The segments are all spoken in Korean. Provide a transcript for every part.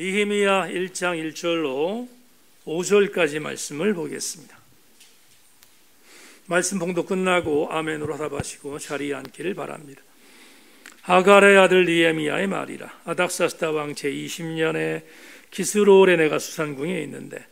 느헤미야 1장 1절로 5절까지 말씀을 보겠습니다. 말씀 봉독 끝나고 아멘으로 답하시고 자리에 앉기를 바랍니다. 하갈의 아들 느헤미야의 말이라. 아닥사스다 왕 제20년에 기스로올에 내가 수산궁에 있는데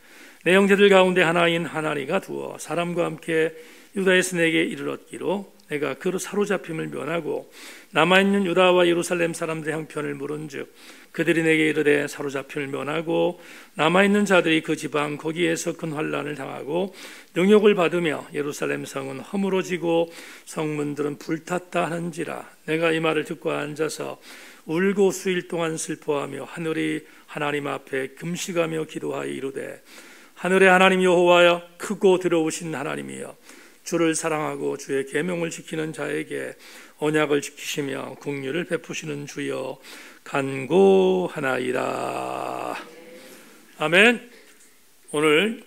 내 형제들 가운데 하나인 하나니가 두어 사람과 함께 유다에서 내게 이르렀기로 내가 그로 사로잡힘을 면하고 남아있는 유다와 예루살렘 사람들의 형편을 물은즉 그들이 내게 이르되 사로잡힘을 면하고 남아있는 자들이 그 지방 거기에서 큰 환난을 당하고 능욕을 받으며 예루살렘 성은 허물어지고 성문들은 불탔다 하는지라. 내가 이 말을 듣고 앉아서 울고 수일 동안 슬퍼하며 하늘이 하나님 앞에 금식하며 기도하여 이르되 하늘의 하나님 여호와여 크고 들어오신 하나님이여 주를 사랑하고 주의 계명을 지키는 자에게 언약을 지키시며 긍휼을 베푸시는 주여 간구하나이다. 아멘. 오늘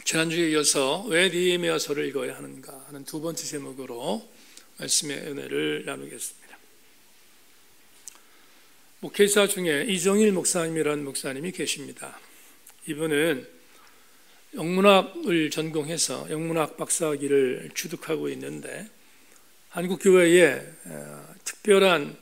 지난주에 이어서 왜 느헤미야서를 읽어야 하는가 하는 두 번째 제목으로 말씀의 은혜를 나누겠습니다. 목회자 중에 이정일 목사님이라는 목사님이 계십니다. 이분은 영문학을 전공해서 영문학 박사학위를 취득하고 있는데 한국 교회에 특별한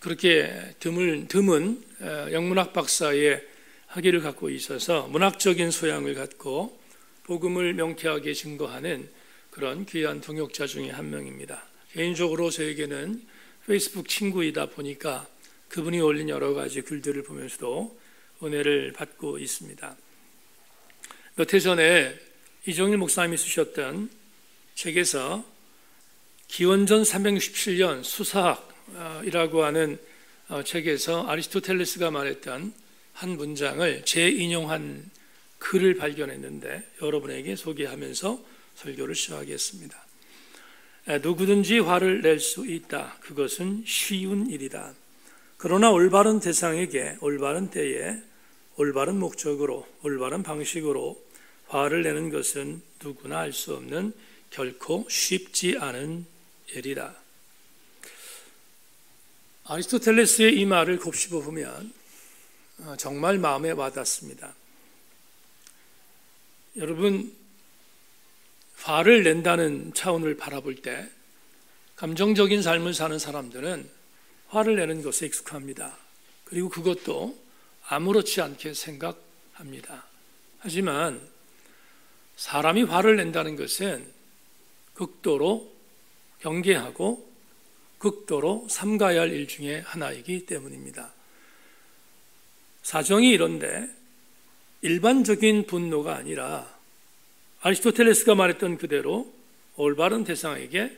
그렇게 드문 영문학 박사의 학위를 갖고 있어서 문학적인 소양을 갖고 복음을 명쾌하게 증거하는 그런 귀한 동역자 중에 한 명입니다. 개인적으로 저에게는 페이스북 친구이다 보니까 그분이 올린 여러 가지 글들을 보면서도 은혜를 받고 있습니다. 몇 해 전에 이정일 목사님이 쓰셨던 책에서 기원전 367년 수사학이라고 하는 책에서 아리스토텔레스가 말했던 한 문장을 재인용한 글을 발견했는데 여러분에게 소개하면서 설교를 시작하겠습니다. 누구든지 화를 낼 수 있다. 그것은 쉬운 일이다. 그러나 올바른 대상에게 올바른 때에 올바른 목적으로 올바른 방식으로 화를 내는 것은 누구나 할 수 없는 결코 쉽지 않은 일이다. 아리스토텔레스의 이 말을 곱씹어 보면 정말 마음에 와닿습니다. 여러분, 화를 낸다는 차원을 바라볼 때 감정적인 삶을 사는 사람들은 화를 내는 것에 익숙합니다. 그리고 그것도 아무렇지 않게 생각합니다. 하지만 사람이 화를 낸다는 것은 극도로 경계하고 극도로 삼가야 할 일 중에 하나이기 때문입니다. 사정이 이런데 일반적인 분노가 아니라 아리스토텔레스가 말했던 그대로 올바른 대상에게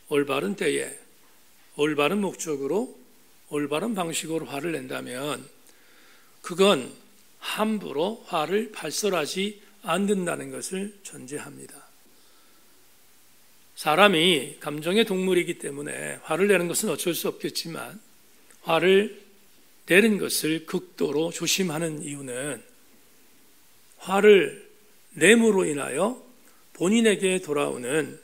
올바른 때에 올바른 목적으로 올바른 방식으로 화를 낸다면 그건 함부로 화를 발설하지 않는다는 것을 전제합니다. 사람이 감정의 동물이기 때문에 화를 내는 것은 어쩔 수 없겠지만 화를 내는 것을 극도로 조심하는 이유는 화를 내므로 인하여 본인에게 돌아오는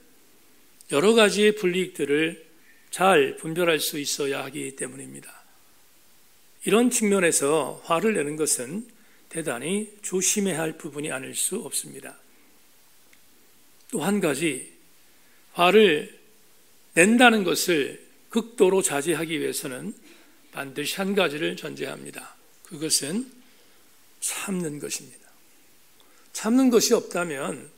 여러 가지의 불이익들을 잘 분별할 수 있어야 하기 때문입니다. 이런 측면에서 화를 내는 것은 대단히 조심해야 할 부분이 아닐 수 없습니다. 또 한 가지, 화를 낸다는 것을 극도로 자제하기 위해서는 반드시 한 가지를 전제합니다. 그것은 참는 것입니다. 참는 것이 없다면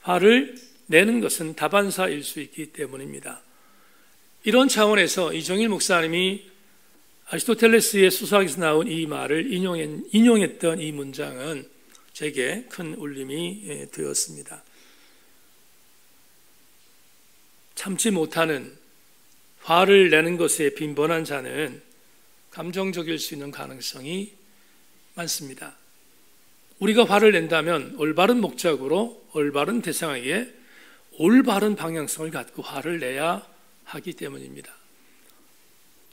화를 내는 것은 다반사일 수 있기 때문입니다. 이런 차원에서 이정일 목사님이 아리스토텔레스의 수사학에서 나온 이 말을 인용했던 이 문장은 제게 큰 울림이 되었습니다. 참지 못하는 화를 내는 것에 빈번한 자는 감정적일 수 있는 가능성이 많습니다. 우리가 화를 낸다면 올바른 목적으로 올바른 대상에게 올바른 방향성을 갖고 화를 내야 하기 때문입니다.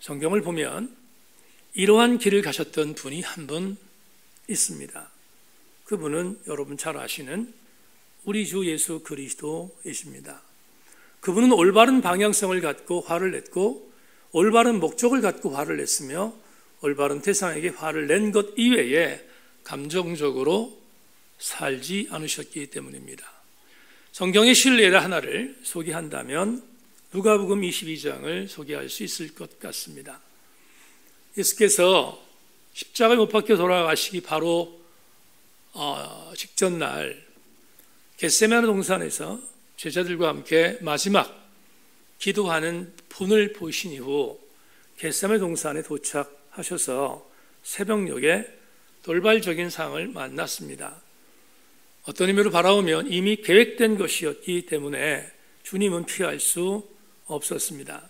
성경을 보면 이러한 길을 가셨던 분이 한 분 있습니다. 그분은 여러분 잘 아시는 우리 주 예수 그리스도이십니다. 그분은 올바른 방향성을 갖고 화를 냈고 올바른 목적을 갖고 화를 냈으며 올바른 태상에게 화를 낸 것 이외에 감정적으로 살지 않으셨기 때문입니다. 성경의 신뢰를 하나를 소개한다면 누가복음 22장을 소개할 수 있을 것 같습니다. 예수께서 십자가에 못 박혀 돌아가시기 바로 직전 날 겟세마네 동산에서 제자들과 함께 마지막 기도하는 분을 보신 이후 겟세마네 동산에 도착하셔서 새벽녘에 돌발적인 상황을 만났습니다. 어떤 의미로 바라보면 이미 계획된 것이었기 때문에 주님은 피할 수 없었습니다.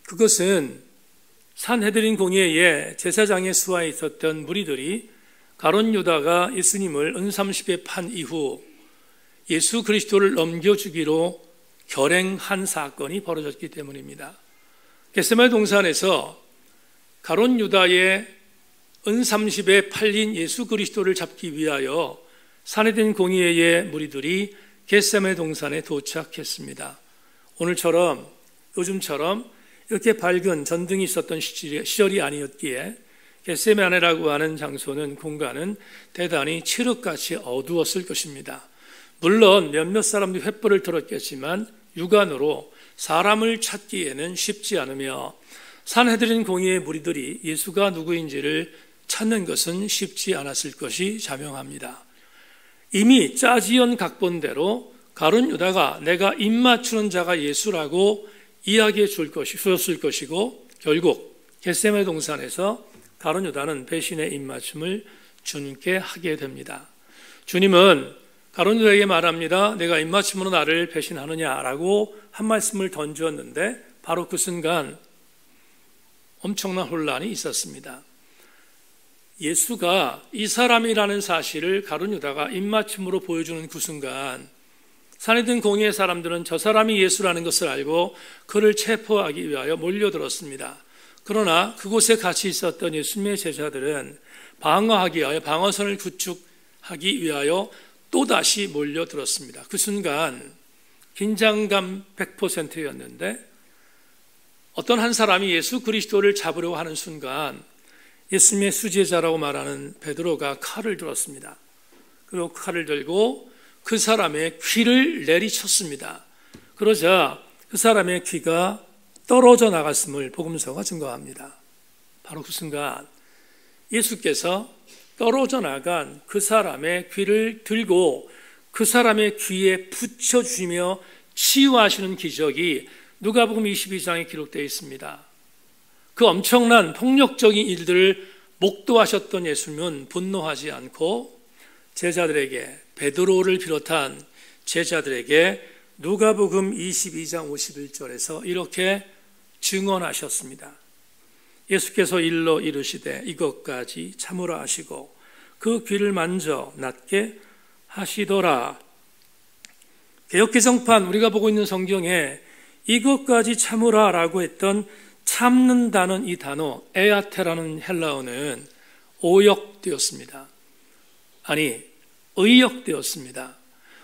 그것은 산헤드린 공회에 제사장의 수하에 있었던 무리들이 가룟 유다가 예수님을 은삼십에 판 이후 예수 그리스도를 넘겨주기로 결행한 사건이 벌어졌기 때문입니다. 겟세마네 동산에서 가룟 유다의 은삼십에 팔린 예수 그리스도를 잡기 위하여 산헤드린 공회의 무리들이 겟세마네 동산에 도착했습니다. 오늘처럼 요즘처럼 이렇게 밝은 전등이 있었던 시절이 아니었기에 겟세마네라고 하는 장소는 공간은 대단히 칠흑같이 어두웠을 것입니다. 물론 몇몇 사람들이 횃불을 들었겠지만 육안으로 사람을 찾기에는 쉽지 않으며 산헤드린 공회의 무리들이 예수가 누구인지를 찾는 것은 쉽지 않았을 것이 자명합니다. 이미 짜지연 각본대로 가룟 유다가 내가 입맞추는 자가 예수라고 이야기해 주었을 것이고 결국 겟세마네 동산에서 가룟 유다는 배신의 입맞춤을 주님께 하게 됩니다. 주님은 가룟 유다에게 말합니다. 내가 입맞춤으로 나를 배신하느냐라고 한 말씀을 던졌는데 바로 그 순간 엄청난 혼란이 있었습니다. 예수가 이 사람이라는 사실을 가룟 유다가 입맞춤으로 보여주는 그 순간 산헤드린 공회의 사람들은 저 사람이 예수라는 것을 알고 그를 체포하기 위하여 몰려들었습니다. 그러나 그곳에 같이 있었던 예수님의 제자들은 방어하기 위하여 방어선을 구축하기 위하여 또다시 몰려들었습니다. 그 순간 긴장감 100%였는데 어떤 한 사람이 예수 그리스도를 잡으려고 하는 순간 예수님의 수제자라고 말하는 베드로가 칼을 들었습니다. 그리고 칼을 들고 그 사람의 귀를 내리쳤습니다. 그러자 그 사람의 귀가 떨어져 나갔음을 복음서가 증거합니다. 바로 그 순간 예수께서 떨어져 나간 그 사람의 귀를 들고 그 사람의 귀에 붙여주시며 치유하시는 기적이 누가복음 22장에 기록되어 있습니다. 그 엄청난 폭력적인 일들을 목도하셨던 예수님은 분노하지 않고 제자들에게 베드로를 비롯한 제자들에게 누가복음 22장 51절에서 이렇게 증언하셨습니다. 예수께서 일러 이르시되 이것까지 참으라 하시고 그 귀를 만져 낫게 하시더라. 개역개정판 우리가 보고 있는 성경에 이것까지 참으라라고 했던 참는다는 이 단어 에아테라는 헬라어는 오역되었습니다. 아니 의역되었습니다.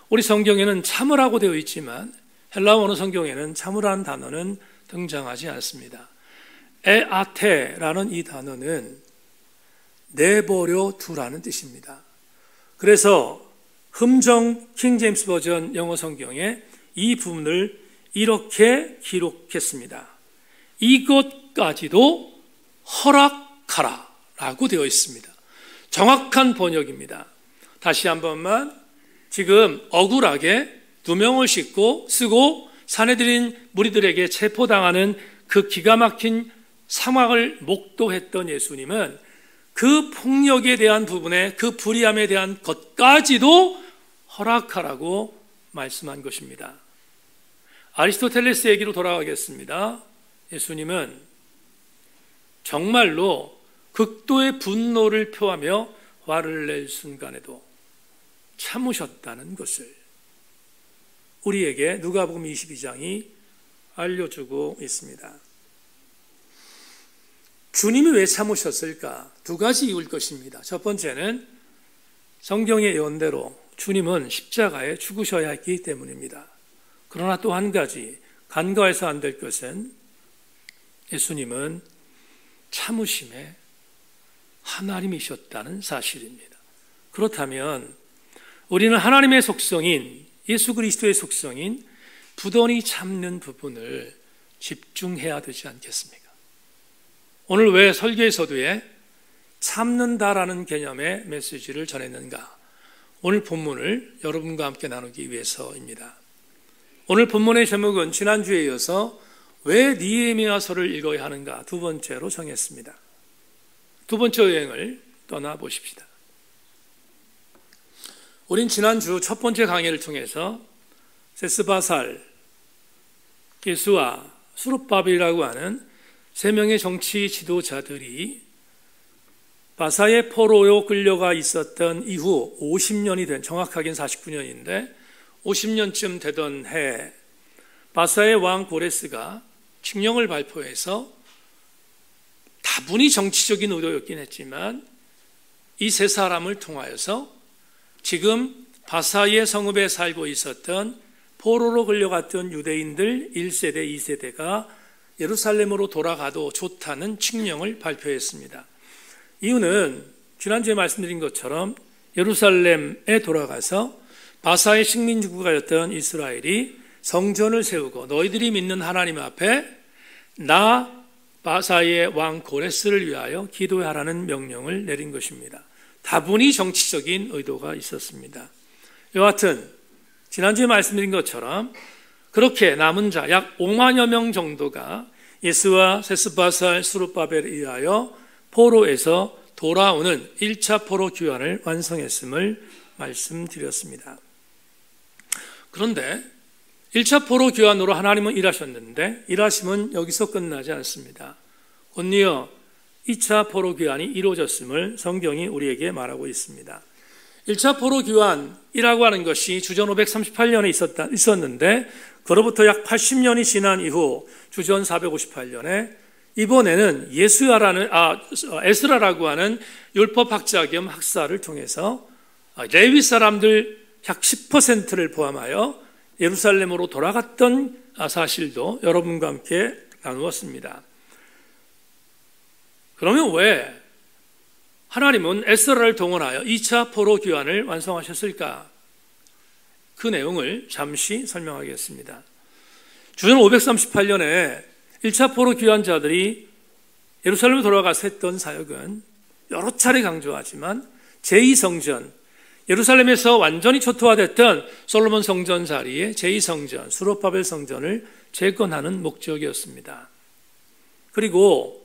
우리 성경에는 참으라고 되어 있지만 헬라어 성경에는 참으라는 단어는 등장하지 않습니다. 에아테라는 이 단어는 내버려 두라는 뜻입니다. 그래서 흠정 킹제임스 버전 영어 성경에 이 부분을 이렇게 기록했습니다. 이것까지도 허락하라 라고 되어 있습니다. 정확한 번역입니다. 다시 한 번만, 지금 억울하게 누명을 쓰고 산헤드린 무리들에게 체포당하는 그 기가 막힌 상황을 목도했던 예수님은 그 폭력에 대한 부분에 그 불의함에 대한 것까지도 허락하라고 말씀한 것입니다. 아리스토텔레스 얘기로 돌아가겠습니다. 예수님은 정말로 극도의 분노를 표하며 화를 낼 순간에도 참으셨다는 것을 우리에게 누가복음 22장이 알려주고 있습니다. 주님이 왜 참으셨을까? 두 가지 이유일 것입니다. 첫 번째는 성경의 예언대로 주님은 십자가에 죽으셔야 했기 때문입니다. 그러나 또 한 가지 간과해서 안 될 것은 예수님은 참으심에 하나님이셨다는 사실입니다. 그렇다면 우리는 하나님의 속성인 예수 그리스도의 속성인 부던히 참는 부분을 집중해야 되지 않겠습니까? 오늘 왜 설교의 서두에 참는다라는 개념의 메시지를 전했는가? 오늘 본문을 여러분과 함께 나누기 위해서입니다. 오늘 본문의 제목은 지난주에 이어서 왜 느헤미야서를 읽어야 하는가 두 번째로 정했습니다. 두 번째 여행을 떠나보십시다. 우린 지난주 첫 번째 강의를 통해서 세스바살, 예수와 수룹바벨이라고 하는 세 명의 정치 지도자들이 바사의 포로로 끌려가 있었던 이후 50년이 된, 정확하게는 49년인데 50년쯤 되던 해 바사의 왕 고레스가 칙령을 발표해서 다분히 정치적인 의도였긴 했지만 이 세 사람을 통하여서 지금 바사의 성읍에 살고 있었던 포로로 끌려갔던 유대인들 1세대, 2세대가 예루살렘으로 돌아가도 좋다는 칙령을 발표했습니다. 이유는 지난주에 말씀드린 것처럼 예루살렘에 돌아가서 바사의 식민지국가였던 이스라엘이 성전을 세우고 너희들이 믿는 하나님 앞에 나 바사의 왕 고레스를 위하여 기도하라는 명령을 내린 것입니다. 다분히 정치적인 의도가 있었습니다. 여하튼 지난주에 말씀드린 것처럼 그렇게 남은 자 약 5만여 명 정도가 예수와 세스바살, 수룹바벨에 의하여 포로에서 돌아오는 1차 포로 귀환을 완성했음을 말씀드렸습니다. 그런데 1차 포로 귀환으로 하나님은 일하셨는데 일하심은 여기서 끝나지 않습니다. 곧이어 2차 포로 귀환이 이루어졌음을 성경이 우리에게 말하고 있습니다. 1차 포로 귀환이라고 하는 것이 주전 538년에 있었는데 그로부터 약 80년이 지난 이후 주전 458년에 이번에는 에스라라고 하는 율법학자 겸 학사를 통해서 레위 사람들 약 10%를 포함하여 예루살렘으로 돌아갔던 사실도 여러분과 함께 나누었습니다. 그러면 왜 하나님은 에스라를 동원하여 2차 포로 귀환을 완성하셨을까? 그 내용을 잠시 설명하겠습니다. 주전 538년에 1차 포로 귀환자들이 예루살렘에 돌아가서 했던 사역은 여러 차례 강조하지만 제2성전, 예루살렘에서 완전히 초토화됐던 솔로몬 성전 자리에 제2성전, 수룹바벨 성전을 재건하는 목적이었습니다. 그리고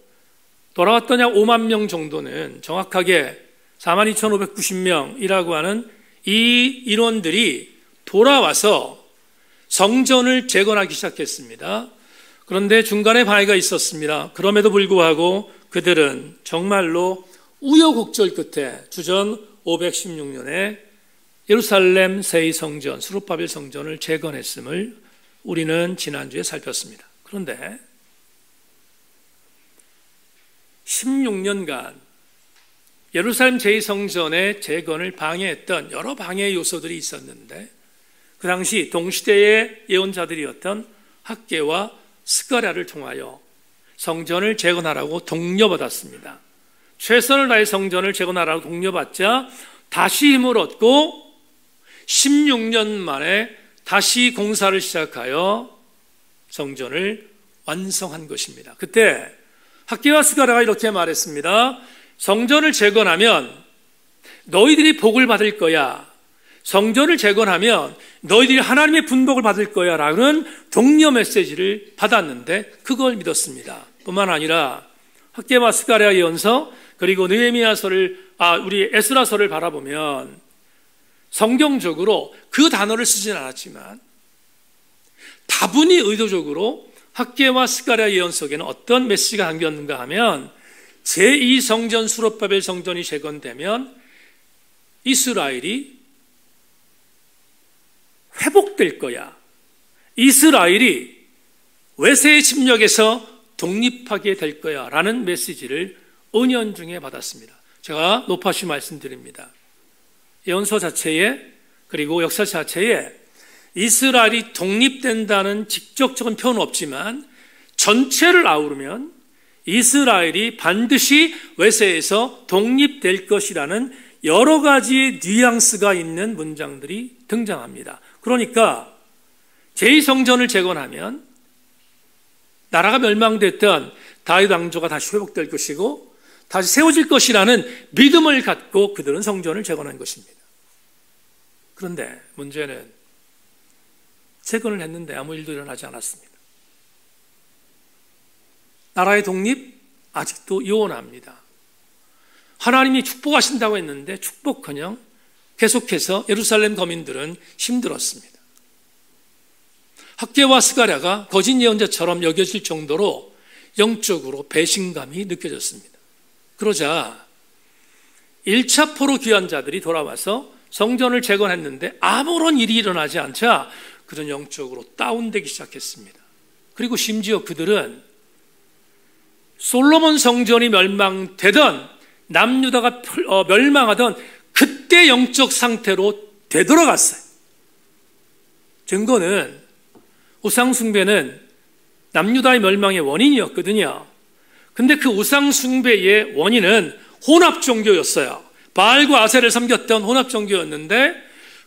돌아왔던 약 5만 명 정도는 정확하게 42,590명이라고 하는 이 인원들이 돌아와서 성전을 재건하기 시작했습니다. 그런데 중간에 방해가 있었습니다. 그럼에도 불구하고 그들은 정말로 우여곡절 끝에 주전 516년에 예루살렘 제2성전, 수룹바벨 성전을 재건했음을 우리는 지난주에 살폈습니다. 그런데 16년간 예루살렘 제2성전의 재건을 방해했던 여러 방해 요소들이 있었는데 그 당시 동시대의 예언자들이었던 학개와 스가랴를 통하여 성전을 재건하라고 독려받았습니다. 최선을 다해 성전을 재건하라고 독려받자 다시 힘을 얻고 16년 만에 다시 공사를 시작하여 성전을 완성한 것입니다. 그때 학개와 스가랴가 이렇게 말했습니다. 성전을 재건하면 너희들이 복을 받을 거야. 성전을 재건하면 너희들이 하나님의 분복을 받을 거야 라는 독려 메시지를 받았는데 그걸 믿었습니다. 뿐만 아니라 학개와 스가랴 예언서 그리고 느헤미야서를 우리 에스라서를 바라보면 성경적으로 그 단어를 쓰진 않았지만 다분히 의도적으로 학개와 스가랴 예언 속에는 어떤 메시지가 담겼는가 하면 제2성전 수룹바벨 성전이 재건되면 이스라엘이 회복될 거야. 이스라엘이 외세의 침략에서 독립하게 될 거야 라는 메시지를 은연중에 받았습니다. 제가 높아시 말씀드립니다. 예언서 자체에 그리고 역사 자체에 이스라엘이 독립된다는 직접적인 표현은 없지만 전체를 아우르면 이스라엘이 반드시 외세에서 독립될 것이라는 여러 가지의 뉘앙스가 있는 문장들이 등장합니다. 그러니까 제2성전을 재건하면 나라가 멸망됐던 다윗 왕조가 다시 회복될 것이고 다시 세워질 것이라는 믿음을 갖고 그들은 성전을 재건한 것입니다. 그런데 문제는 재건을 했는데 아무 일도 일어나지 않았습니다. 나라의 독립 아직도 요원합니다. 하나님이 축복하신다고 했는데 축복커녕 계속해서 예루살렘 거민들은 힘들었습니다. 학개와 스가랴가 거짓 예언자처럼 여겨질 정도로 영적으로 배신감이 느껴졌습니다. 그러자 1차 포로 귀환자들이 돌아와서 성전을 재건했는데 아무런 일이 일어나지 않자 그들은 영적으로 다운되기 시작했습니다. 그리고 심지어 그들은 솔로몬 성전이 멸망되던 남유다가 멸망하던 그때 영적 상태로 되돌아갔어요. 증거는 우상숭배는 남유다의 멸망의 원인이었거든요. 근데 그 우상숭배의 원인은 혼합종교였어요. 바알과 아세를 섬겼던 혼합종교였는데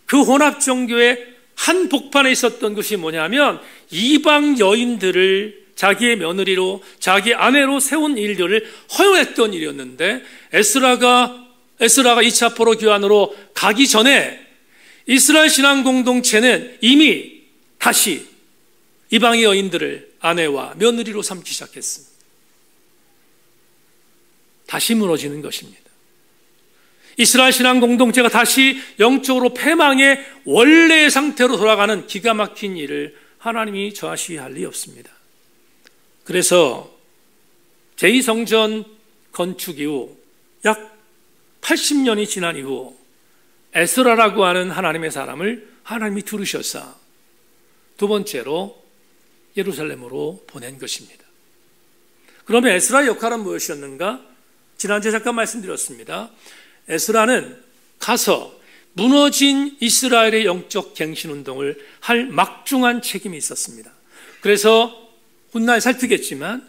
그 혼합종교의 한 복판에 있었던 것이 뭐냐면 이방 여인들을 자기의 며느리로 자기 아내로 세운 일들을 허용했던 일이었는데 에스라가 2차 포로 귀환으로 가기 전에 이스라엘 신앙 공동체는 이미 다시 이방의 여인들을 아내와 며느리로 삼기 시작했습니다. 다시 무너지는 것입니다. 이스라엘 신앙 공동체가 다시 영적으로 패망의 원래의 상태로 돌아가는 기가 막힌 일을 하나님이 저하시할 리 없습니다. 그래서 제2성전 건축 이후 약 80년이 지난 이후 에스라라고 하는 하나님의 사람을 하나님이 들으셔서 두 번째로 예루살렘으로 보낸 것입니다. 그러면 에스라의 역할은 무엇이었는가? 지난주에 잠깐 말씀드렸습니다. 에스라는 가서 무너진 이스라엘의 영적 갱신운동을 할 막중한 책임이 있었습니다. 그래서 훗날 살피겠지만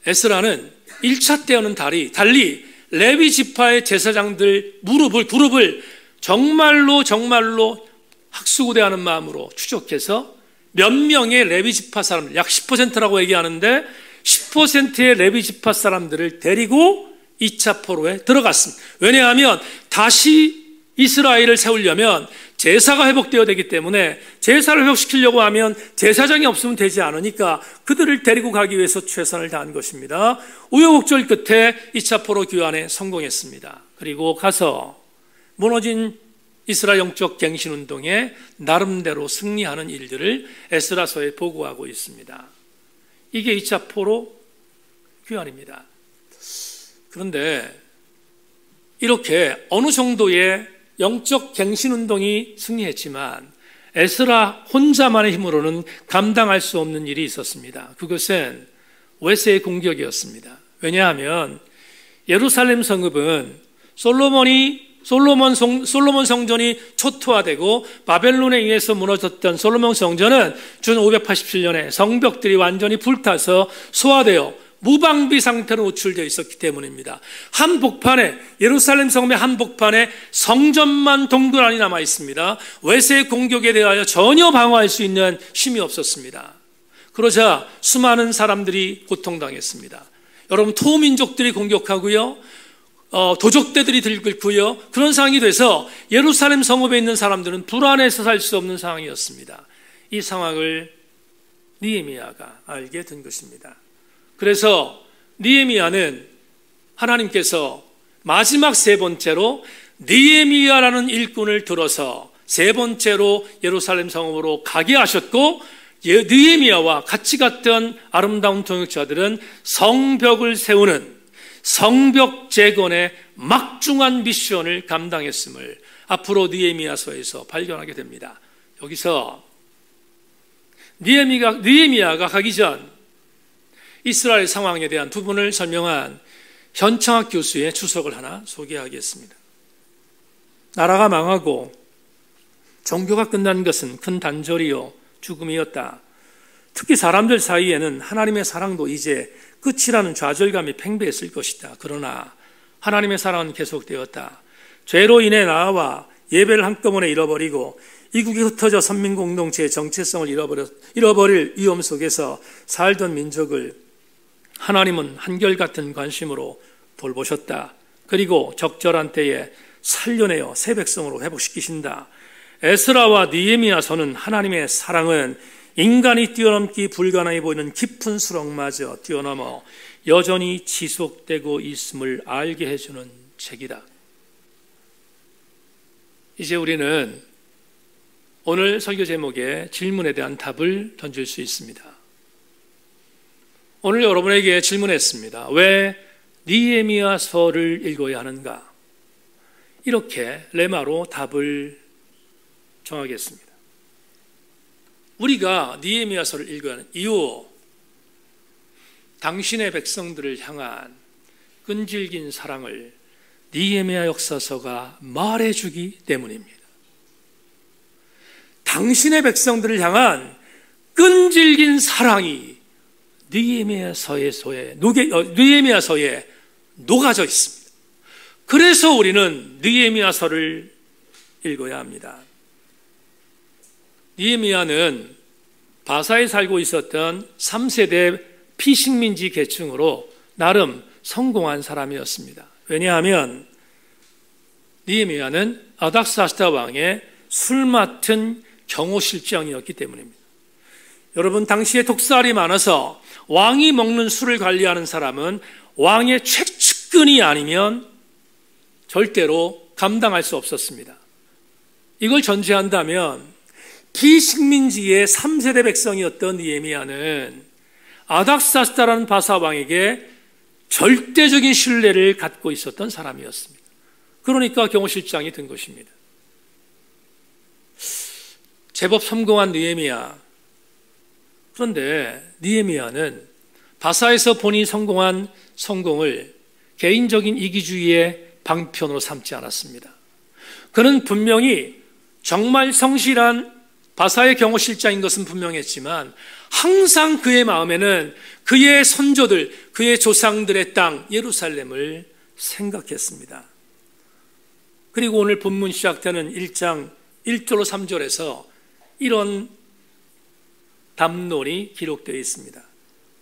에스라는 1차 때와는 달리 레위 지파의 제사장들 그룹을 정말로 학수고대하는 마음으로 추적해서 몇 명의 레위 지파 사람들, 약 10%라고 얘기하는데 10%의 레위 지파 사람들을 데리고 2차 포로에 들어갔습니다. 왜냐하면 다시 이스라엘을 세우려면 제사가 회복되어야 되기 때문에 제사를 회복시키려고 하면 제사장이 없으면 되지 않으니까 그들을 데리고 가기 위해서 최선을 다한 것입니다. 우여곡절 끝에 2차 포로 귀환에 성공했습니다. 그리고 가서 무너진 이스라엘 영적 갱신운동에 나름대로 승리하는 일들을 에스라서에 보고하고 있습니다. 이게 2차 포로 귀환입니다. 그런데 이렇게 어느 정도의 영적 갱신운동이 승리했지만 에스라 혼자만의 힘으로는 감당할 수 없는 일이 있었습니다. 그것은 외세의 공격이었습니다. 왜냐하면 예루살렘 성읍은 솔로몬 성전이 초토화되고 바벨론에 의해서 무너졌던 솔로몬 성전은 준 587년에 성벽들이 완전히 불타서 소화되어 무방비 상태로 노출되어 있었기 때문입니다. 예루살렘 성읍의 한복판에 성전만 동그라니 남아 있습니다. 외세의 공격에 대하여 전혀 방어할 수 있는 힘이 없었습니다. 그러자 수많은 사람들이 고통당했습니다. 여러분, 토민족들이 공격하고요, 도적대들이 들끓고요, 그런 상황이 돼서 예루살렘 성읍에 있는 사람들은 불안해서 살 수 없는 상황이었습니다. 이 상황을 느헤미야가 알게 된 것입니다. 그래서 느헤미야는 하나님께서 마지막 세 번째로 느헤미야라는 일꾼을 들어서 세 번째로 예루살렘 성읍으로 가게 하셨고, 느헤미야와 같이 갔던 아름다운 통역자들은 성벽을 세우는 성벽 재건의 막중한 미션을 감당했음을 앞으로 느헤미야서에서 발견하게 됩니다. 여기서 느헤미야가 가기 전 이스라엘 상황에 대한 부분을 설명한 현창학 교수의 주석을 하나 소개하겠습니다. 나라가 망하고 종교가 끝난 것은 큰 단절이요 죽음이었다. 특히 사람들 사이에는 하나님의 사랑도 이제 끝이라는 좌절감이 팽배했을 것이다. 그러나 하나님의 사랑은 계속되었다. 죄로 인해 나와 예배를 한꺼번에 잃어버리고 이국이 흩어져 선민공동체의 정체성을 잃어버릴 위험 속에서 살던 민족을 하나님은 한결같은 관심으로 돌보셨다. 그리고 적절한 때에 살려내어 새 백성으로 회복시키신다. 에스라와 느헤미야서는 하나님의 사랑은 인간이 뛰어넘기 불가능해 보이는 깊은 수렁마저 뛰어넘어 여전히 지속되고 있음을 알게 해주는 책이다. 이제 우리는 오늘 설교 제목의 질문에 대한 답을 던질 수 있습니다. 오늘 여러분에게 질문했습니다. 왜 느헤미야서를 읽어야 하는가? 이렇게 레마로 답을 정하겠습니다. 우리가 느헤미야서를 읽어야 하는 이유, 당신의 백성들을 향한 끈질긴 사랑을 느헤미야 역사서가 말해주기 때문입니다. 당신의 백성들을 향한 끈질긴 사랑이 느헤미야서에 녹아져 있습니다. 그래서 우리는 느헤미야서를 읽어야 합니다. 느헤미야는 바사에 살고 있었던 3세대 피식민지 계층으로 나름 성공한 사람이었습니다. 왜냐하면 느헤미야는 아닥사스다 왕의 술 맡은 경호실장이었기 때문입니다. 여러분, 당시에 독살이 많아서 왕이 먹는 술을 관리하는 사람은 왕의 최측근이 아니면 절대로 감당할 수 없었습니다. 이걸 전제한다면 비식민지의 3세대 백성이었던 느헤미야는 아닥사스다라는 바사 왕에게 절대적인 신뢰를 갖고 있었던 사람이었습니다. 그러니까 경호실장이 된 것입니다. 제법 성공한 느헤미야. 그런데 느헤미야는 바사에서 본인이 성공한 성공을 개인적인 이기주의의 방편으로 삼지 않았습니다. 그는 분명히 정말 성실한 바사의 경호실장인 것은 분명했지만 항상 그의 마음에는 그의 선조들, 그의 조상들의 땅 예루살렘을 생각했습니다. 그리고 오늘 본문 시작되는 1장 1절로 3절에서 이런 담론이 기록되어 있습니다.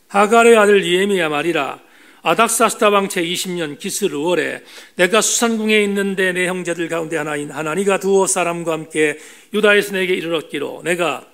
하갈의 아들 느헤미야 말이라. 아닥사스다 왕 제20년 기스르월에 내가 수산궁에 있는데 내 형제들 가운데 하나인 하나니가 두어 사람과 함께 유다에서 내게 이르렀기로 내가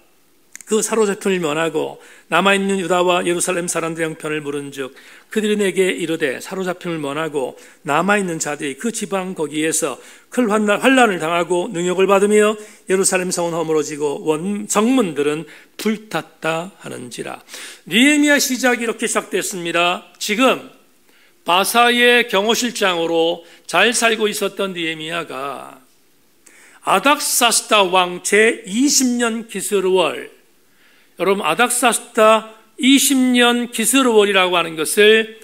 그 사로잡힘을 면하고 남아있는 유다와 예루살렘 사람들의 형편을 물은즉 그들이 내게 이르되 사로잡힘을 면하고 남아있는 자들이 그 지방 거기에서 큰 환난을 당하고 능욕을 받으며 예루살렘 성은 허물어지고 정문들은 불탔다 하는지라. 느헤미야 시작이 이렇게 시작됐습니다. 지금 바사의 경호실장으로 잘 살고 있었던 느헤미야가 아닥사스다 왕 제20년 기스르월, 여러분 아닥사스다 20년 기스르월이라고 하는 것을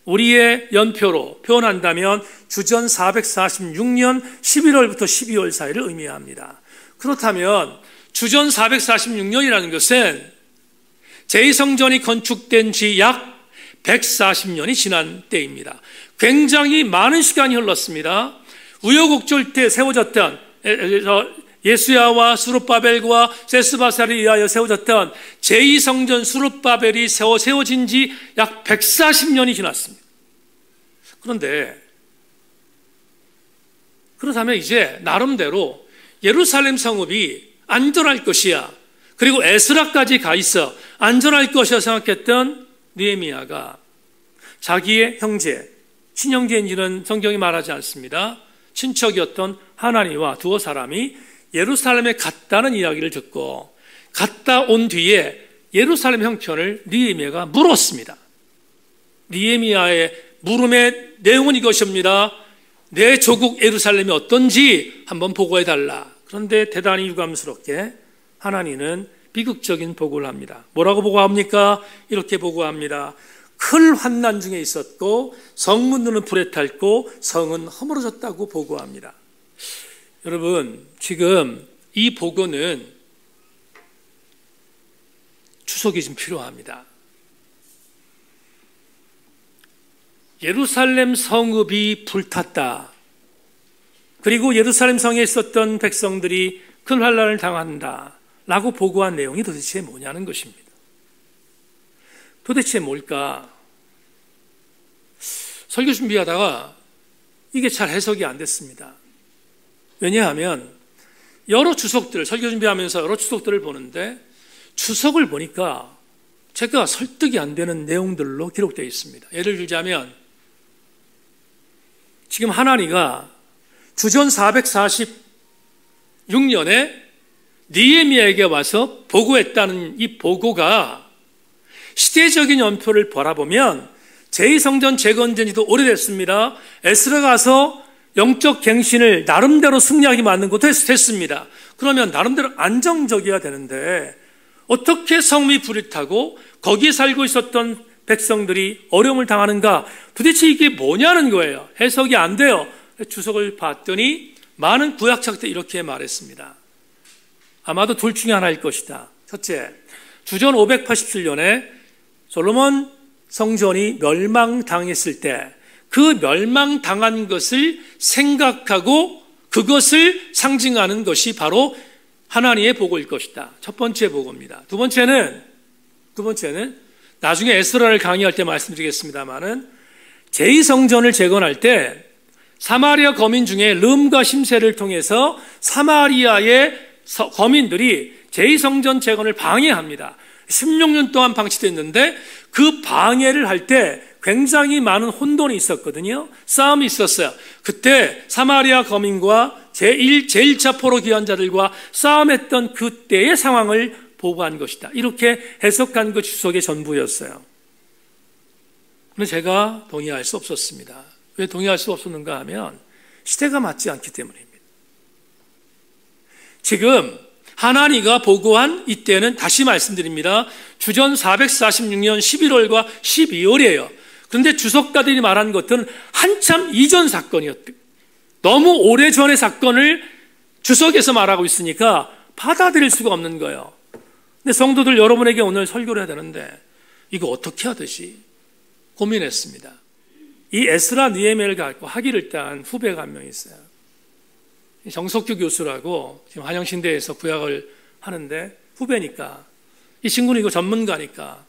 우리의 연표로 표현한다면 주전 446년 11월부터 12월 사이를 의미합니다. 그렇다면 주전 446년이라는 것은 제2성전이 건축된 지 약 140년이 지난 때입니다. 굉장히 많은 시간이 흘렀습니다. 우여곡절 때 세워졌던 예수야와 수룹바벨과 세스바살에 의하여 세워졌던 제2성전 수룹바벨이 세워진 지 약 140년이 지났습니다. 그렇다면 이제 나름대로 예루살렘 성읍이 안전할 것이야, 그리고 에스라까지 가 있어 안전할 것이라 생각했던 느헤미야가 자기의 형제, 친형제인지는 성경이 말하지 않습니다. 친척이었던 하나니와 두어 사람이 예루살렘에 갔다는 이야기를 듣고 갔다 온 뒤에 예루살렘 형편을 느헤미야가 물었습니다. 느헤미야의 물음의 내용은 이것입니다. 내 조국 예루살렘이 어떤지 한번 보고해달라. 그런데 대단히 유감스럽게 하나니는 비극적인 보고를 합니다. 뭐라고 보고합니까? 이렇게 보고합니다. 큰 환난 중에 있었고 성문들은 불에 탔고 성은 허물어졌다고 보고합니다. 여러분, 지금 이 보고는 주석이 좀 필요합니다. 예루살렘 성읍이 불탔다. 그리고 예루살렘 성에 있었던 백성들이 큰 환난을 당한다 라고 보고한 내용이 도대체 뭐냐는 것입니다. 도대체 뭘까? 설교 준비하다가 이게 잘 해석이 안 됐습니다. 왜냐하면 여러 주석들, 설교 준비하면서 여러 주석들을 보는데 주석을 보니까 제가 설득이 안 되는 내용들로 기록되어 있습니다. 예를 들자면 지금 하나니가 주전 446년에 느헤미야에게 와서 보고했다는 이 보고가 시대적인 연표를 바라보면 제2성전 재건된 지도 오래됐습니다. 에스라가 가서 영적 갱신을 나름대로 승리하게 만든 것도 됐습니다. 그러면 나름대로 안정적이어야 되는데 어떻게 성이 불이 타고 거기에 살고 있었던 백성들이 어려움을 당하는가? 도대체 이게 뭐냐는 거예요. 해석이 안 돼요. 주석을 봤더니 많은 구약학자들이 이렇게 말했습니다. 아마도 둘 중에 하나일 것이다. 첫째, 주전 587년에 솔로몬 성전이 멸망당했을 때 그 멸망당한 것을 생각하고 그것을 상징하는 것이 바로 하나님의 보고일 것이다. 첫 번째 보고입니다. 두 번째는 나중에 에스라를 강의할 때 말씀드리겠습니다만은 제2성전을 재건할 때 사마리아 거민 중에 름과 심세를 통해서 사마리아의 거민들이 제2성전 재건을 방해합니다. 16년 동안 방치됐는데 그 방해를 할 때 굉장히 많은 혼돈이 있었거든요. 싸움이 있었어요. 그때 사마리아 거민과 제1차 포로 귀환자들과 싸움했던 그때의 상황을 보고한 것이다. 이렇게 해석한 그 주석의 전부였어요. 그런데 제가 동의할 수 없었습니다. 왜 동의할 수 없었는가 하면 시대가 맞지 않기 때문입니다. 지금 하나니가 보고한 이때는 다시 말씀드립니다. 주전 446년 11월과 12월이에요. 그런데 주석가들이 말한 것들은 한참 이전 사건이었대요. 너무 오래전의 사건을 주석에서 말하고 있으니까 받아들일 수가 없는 거예요. 근데 성도들 여러분에게 오늘 설교를 해야 되는데 이거 어떻게 하듯이 고민했습니다. 이 에스라 느헤미야를 갖고 학위를 딴 후배가 한 명 있어요. 정석규 교수라고 지금 한영신대에서 구약을 하는데 후배니까 이 친구는 이거 전문가니까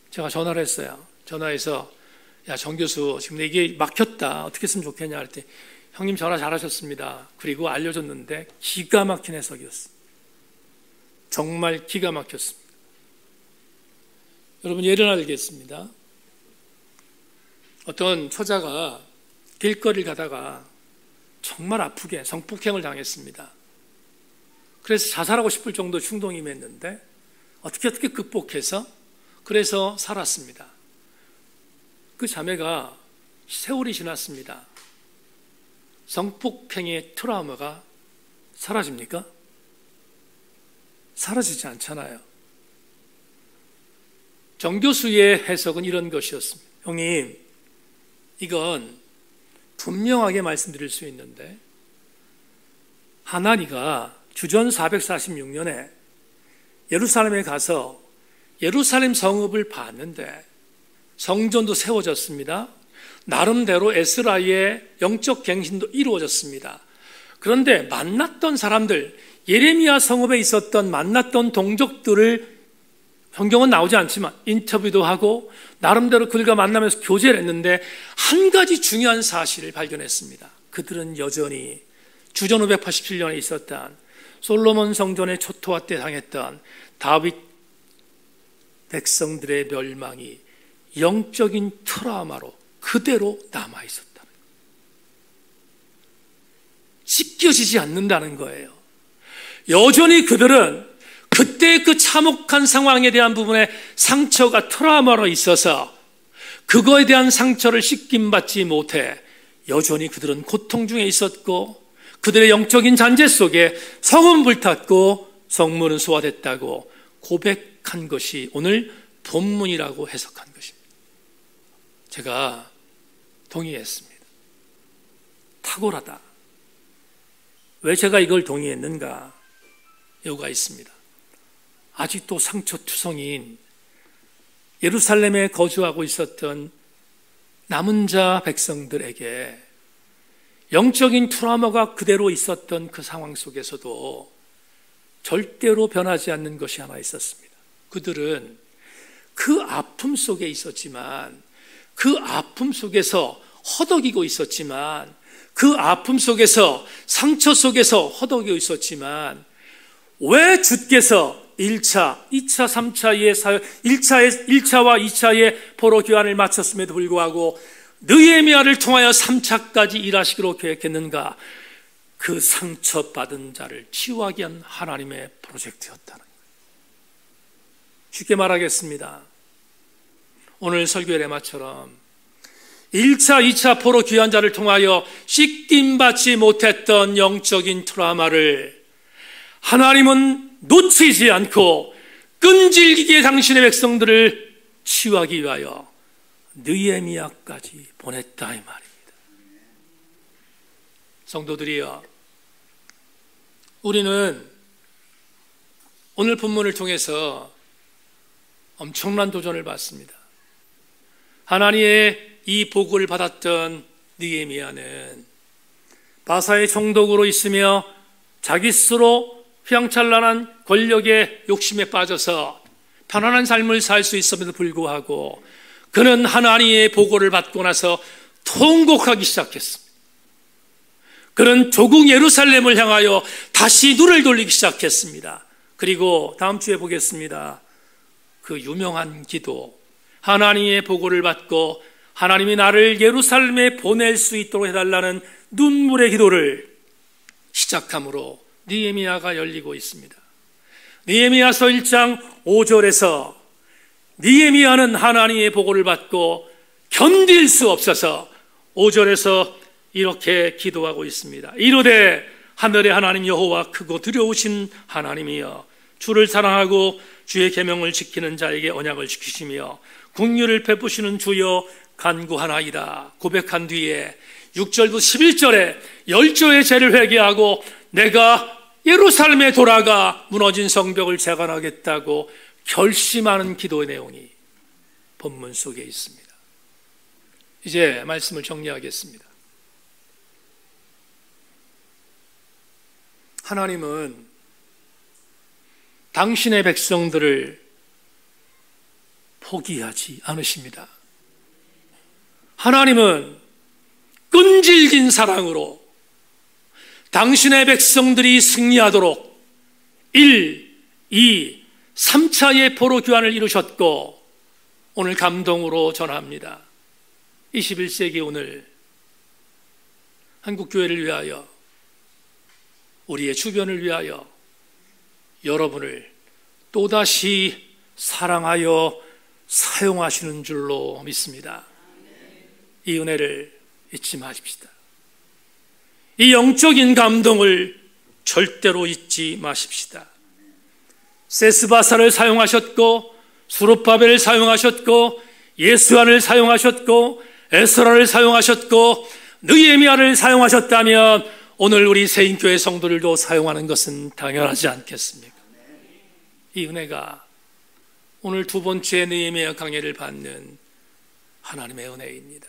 제가 전화를 했어요. 전화해서 야, 정 교수 지금 이게 막혔다. 어떻게 했으면 좋겠냐 할 때 형님 전화 잘하셨습니다. 그리고 알려줬는데 기가 막힌 해석이었어요. 정말 기가 막혔습니다. 여러분 예를 하나 들겠습니다. 어떤 처자가 길거리를 가다가 정말 아프게 성폭행을 당했습니다. 그래서 자살하고 싶을 정도 충동이 임했는데 어떻게 극복해서 그래서 살았습니다. 그 자매가 세월이 지났습니다. 성폭행의 트라우마가 사라집니까? 사라지지 않잖아요. 정 교수의 해석은 이런 것이었습니다. 형님, 이건 분명하게 말씀드릴 수 있는데 하나니가 주전 446년에 예루살렘에 가서 예루살렘 성읍을 봤는데 성전도 세워졌습니다. 나름대로 에스라의 영적 갱신도 이루어졌습니다. 그런데 만났던 사람들, 예레미야 성읍에 있었던 만났던 동족들을 성경은 나오지 않지만 인터뷰도 하고 나름대로 그들과 만나면서 교제를 했는데 한 가지 중요한 사실을 발견했습니다. 그들은 여전히 주전 587년에 있었던 솔로몬 성전의 초토화 때 당했던 다윗 백성들의 멸망이 영적인 트라우마로 그대로 남아있었다. 찢겨지지 않는다는 거예요. 여전히 그들은 그때의 그 참혹한 상황에 대한 부분에 상처가 트라우마로 있어서 그거에 대한 상처를 씻김받지 못해 여전히 그들은 고통 중에 있었고 그들의 영적인 잔재 속에 성은 불탔고 성문은 소화됐다고 고백한 것이 오늘 본문이라고 해석한 것입니다. 제가 동의했습니다. 탁월하다. 왜 제가 이걸 동의했는가? 이유가 있습니다. 아직도 상처투성인 예루살렘에 거주하고 있었던 남은 자 백성들에게 영적인 트라우마가 그대로 있었던 그 상황 속에서도 절대로 변하지 않는 것이 하나 있었습니다. 그들은 그 아픔 속에 있었지만, 그 아픔 속에서 허덕이고 있었지만, 그 아픔 속에서, 상처 속에서 허덕이고 있었지만, 왜 주께서 1차, 2차, 3차의 1차와 2차의 포로 교환을 마쳤음에도 불구하고 느헤미야를 통하여 3차까지 일하시기로 계획했는가? 그 상처받은 자를 치유하기 위한 하나님의 프로젝트였다는 거예요. 쉽게 말하겠습니다. 오늘 설교의 레마처럼 1차, 2차 포로 귀환자를 통하여 씻김받지 못했던 영적인 트라우마를 하나님은 놓치지 않고 끈질기게 당신의 백성들을 치유하기 위하여 느헤미야까지 보냈다 이 말입니다. 성도들이여, 우리는 오늘 본문을 통해서 엄청난 도전을 받습니다. 하나님의 이 보고를 받았던 느헤미야는 바사의 총독으로 있으며 자기 스스로 휘황찬란한 권력의 욕심에 빠져서 편안한 삶을 살 수 있음에도 불구하고 그는 하나님의 보고를 받고 나서 통곡하기 시작했습니다. 그는 조국 예루살렘을 향하여 다시 눈을 돌리기 시작했습니다. 그리고 다음 주에 보겠습니다. 그 유명한 기도, 하나님의 보고를 받고 하나님이 나를 예루살렘에 보낼 수 있도록 해달라는 눈물의 기도를 시작함으로 느헤미야가 열리고 있습니다. 느헤미야서 1장 5절에서 느헤미야는 하나님의 보고를 받고 견딜 수 없어서 5절에서 이렇게 기도하고 있습니다. 이르되 하늘의 하나님 여호와 크고 두려우신 하나님이여, 주를 사랑하고 주의 계명을 지키는 자에게 언약을 지키시며 긍휼을 베푸시는 주여 간구하나이다 고백한 뒤에 6절부터 11절에 열조의 죄를 회개하고 내가 예루살렘에 돌아가 무너진 성벽을 재건하겠다고 결심하는 기도의 내용이 본문 속에 있습니다. 이제 말씀을 정리하겠습니다. 하나님은 당신의 백성들을 포기하지 않으십니다. 하나님은 끈질긴 사랑으로 당신의 백성들이 승리하도록 1, 2, 3차의 포로 교환을 이루셨고 오늘 감동으로 전합니다. 21세기 오늘 한국교회를 위하여, 우리의 주변을 위하여 여러분을 또다시 사랑하여 사용하시는 줄로 믿습니다. 이 은혜를 잊지 마십시다. 이 영적인 감동을 절대로 잊지 마십시다. 세스바사를 사용하셨고 수룹바벨을 사용하셨고 예수아를 사용하셨고 에스라를 사용하셨고 느헤미야를 사용하셨다면 오늘 우리 세인교회 성도들도 사용하는 것은 당연하지 않겠습니까? 이 은혜가 오늘 두 번째 느헤미야 강해를 받는 하나님의 은혜입니다.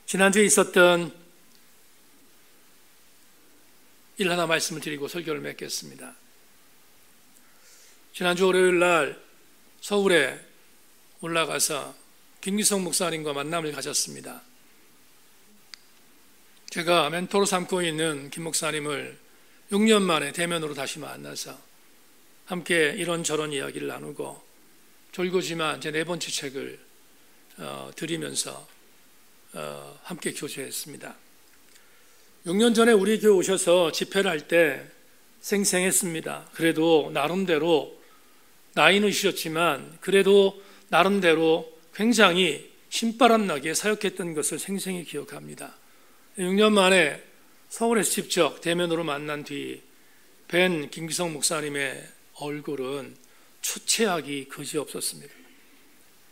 지난주에 있었던 일 하나 말씀을 드리고 설교를 맺겠습니다. 지난주 월요일 날 서울에 올라가서 김기성 목사님과 만남을 가졌습니다. 제가 멘토로 삼고 있는 김 목사님을 6년 만에 대면으로 다시 만나서 함께 이런저런 이야기를 나누고 졸고지만 제 네 번째 책을 드리면서 함께 교제했습니다. 6년 전에 우리 교회 오셔서 집회를 할 때 생생했습니다. 그래도 나름대로 나이는 있으셨지만 그래도 나름대로 굉장히 신바람나게 사역했던 것을 생생히 기억합니다. 6년 만에 서울에서 직접 대면으로 만난 뒤 뵌 김기성 목사님의 얼굴은 초췌하기 그지없었습니다.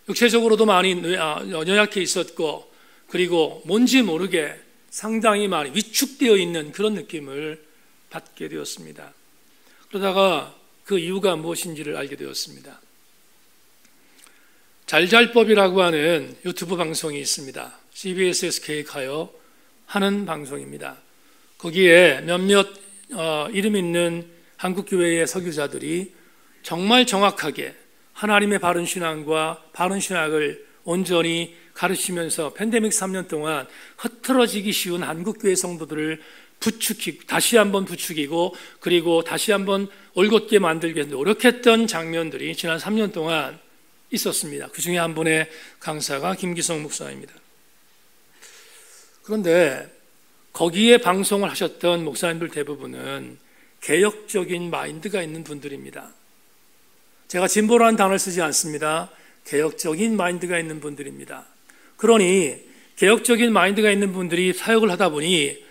육체적으로도 많이 연약해 있었고 그리고 뭔지 모르게 상당히 많이 위축되어 있는 그런 느낌을 받게 되었습니다. 그러다가 그 이유가 무엇인지를 알게 되었습니다. 잘잘법이라고 하는 유튜브 방송이 있습니다. CBS에서 계획하여 하는 방송입니다. 거기에 몇몇 이름 있는 한국교회의 설교자들이 정말 정확하게 하나님의 바른 신앙과 바른 신학을 온전히 가르치면서 팬데믹 3년 동안 흐트러지기 쉬운 한국교회 성도들을 부추기고 다시 한번 부추기고 그리고 다시 한번 올곧게 만들기 위해서 노력했던 장면들이 지난 3년 동안 있었습니다. 그 중에 한 분의 강사가 김기성 목사입니다. 그런데 거기에 방송을 하셨던 목사님들 대부분은 개혁적인 마인드가 있는 분들입니다. 제가 진보라는 단어를 쓰지 않습니다. 개혁적인 마인드가 있는 분들입니다. 그러니 개혁적인 마인드가 있는 분들이 사역을 하다 보니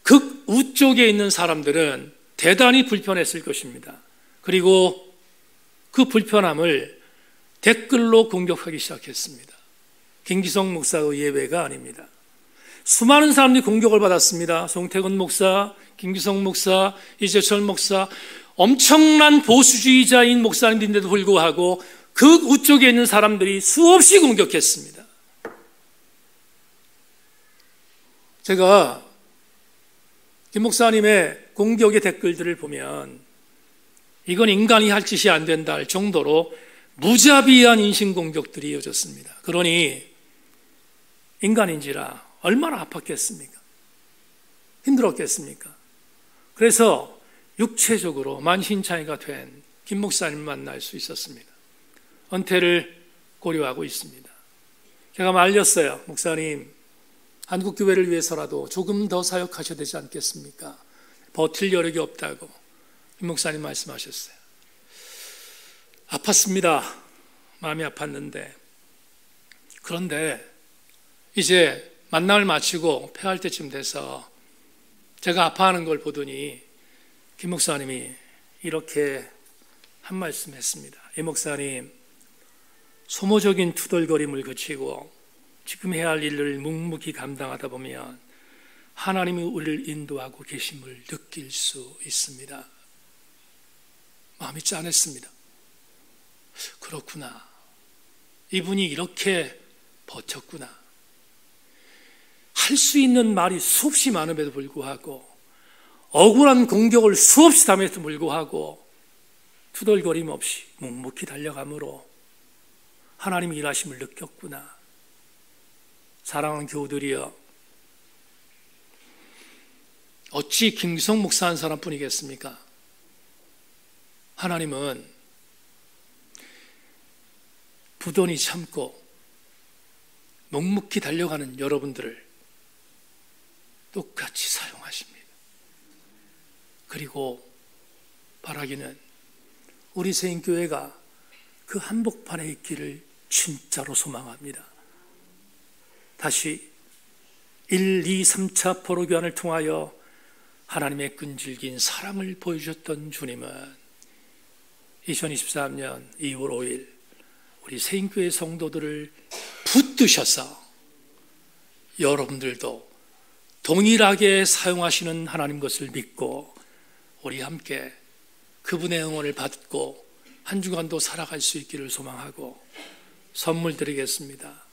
극우 쪽에 있는 사람들은 대단히 불편했을 것입니다. 그리고 그 불편함을 댓글로 공격하기 시작했습니다. 김기성 목사의 예외가 아닙니다. 수많은 사람들이 공격을 받았습니다. 송태근 목사, 김기성 목사, 이재철 목사, 엄청난 보수주의자인 목사님들인데도 불구하고 극우 쪽에 있는 사람들이 수없이 공격했습니다. 제가 김 목사님의 공격의 댓글들을 보면 이건 인간이 할 짓이 안 된다 할 정도로 무자비한 인신공격들이 이어졌습니다. 그러니 인간인지라 얼마나 아팠겠습니까? 힘들었겠습니까? 그래서 육체적으로 만신창이가 된 김 목사님을 만날 수 있었습니다. 은퇴를 고려하고 있습니다. 제가 말렸어요. 목사님, 한국교회를 위해서라도 조금 더 사역하셔야 되지 않겠습니까? 버틸 여력이 없다고 김 목사님 말씀하셨어요. 아팠습니다. 마음이 아팠는데 그런데 이제 만남을 마치고 폐할 때쯤 돼서 제가 아파하는 걸 보더니 김 목사님이 이렇게 한 말씀 했습니다. 이 목사님, 소모적인 투덜거림을 그치고 지금 해야 할 일을 묵묵히 감당하다 보면 하나님이 우리를 인도하고 계심을 느낄 수 있습니다. 마음이 짠했습니다. 그렇구나. 이분이 이렇게 버텼구나. 할 수 있는 말이 수없이 많음에도 불구하고 억울한 공격을 수없이 당했음에도 불구하고 투덜거림 없이 묵묵히 달려감으로 하나님이 일하심을 느꼈구나. 사랑하는 교우들이여, 어찌 김기성 목사 한 사람뿐이겠습니까? 하나님은 부단히 참고 묵묵히 달려가는 여러분들을 똑같이 사용하십니다. 그리고 바라기는 우리 세인교회가 그 한복판에 있기를 진짜로 소망합니다. 다시 1, 2, 3차 포로교환을 통하여 하나님의 끈질긴 사랑을 보여주셨던 주님은 2023년 2월 5일 우리 세인교회 성도들을 붙드셔서 여러분들도 동일하게 사용하시는 하나님 것을 믿고 우리 함께 그분의 응원을 받고 한 주간도 살아갈 수 있기를 소망하고 선물 드리겠습니다.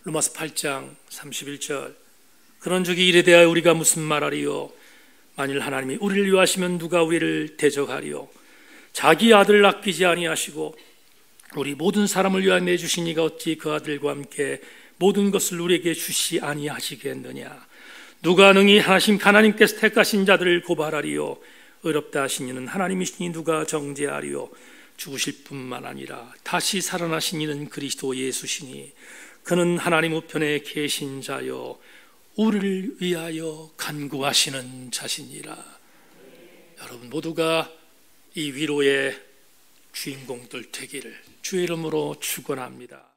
로마서 8장 31절, 그런 적이 이래 대하여 우리가 무슨 말하리요? 만일 하나님이 우리를 위하시면 누가 우리를 대적하리요? 자기 아들을 아끼지 아니하시고 우리 모든 사람을 위하여 내주신 이가 어찌 그 아들과 함께 모든 것을 우리에게 주시 아니하시겠느냐? 누가 능히 하나님께서 택하신 자들을 고발하리요? 의롭다 하신 이는 하나님이시니 누가 정죄하리요? 죽으실 뿐만 아니라 다시 살아나신 이는 그리스도 예수시니 그는 하나님 우편에 계신 자요 우리를 위하여 간구하시는 자시니라. 여러분 모두가 이 위로의 주인공들 되기를 주의 이름으로 축원합니다.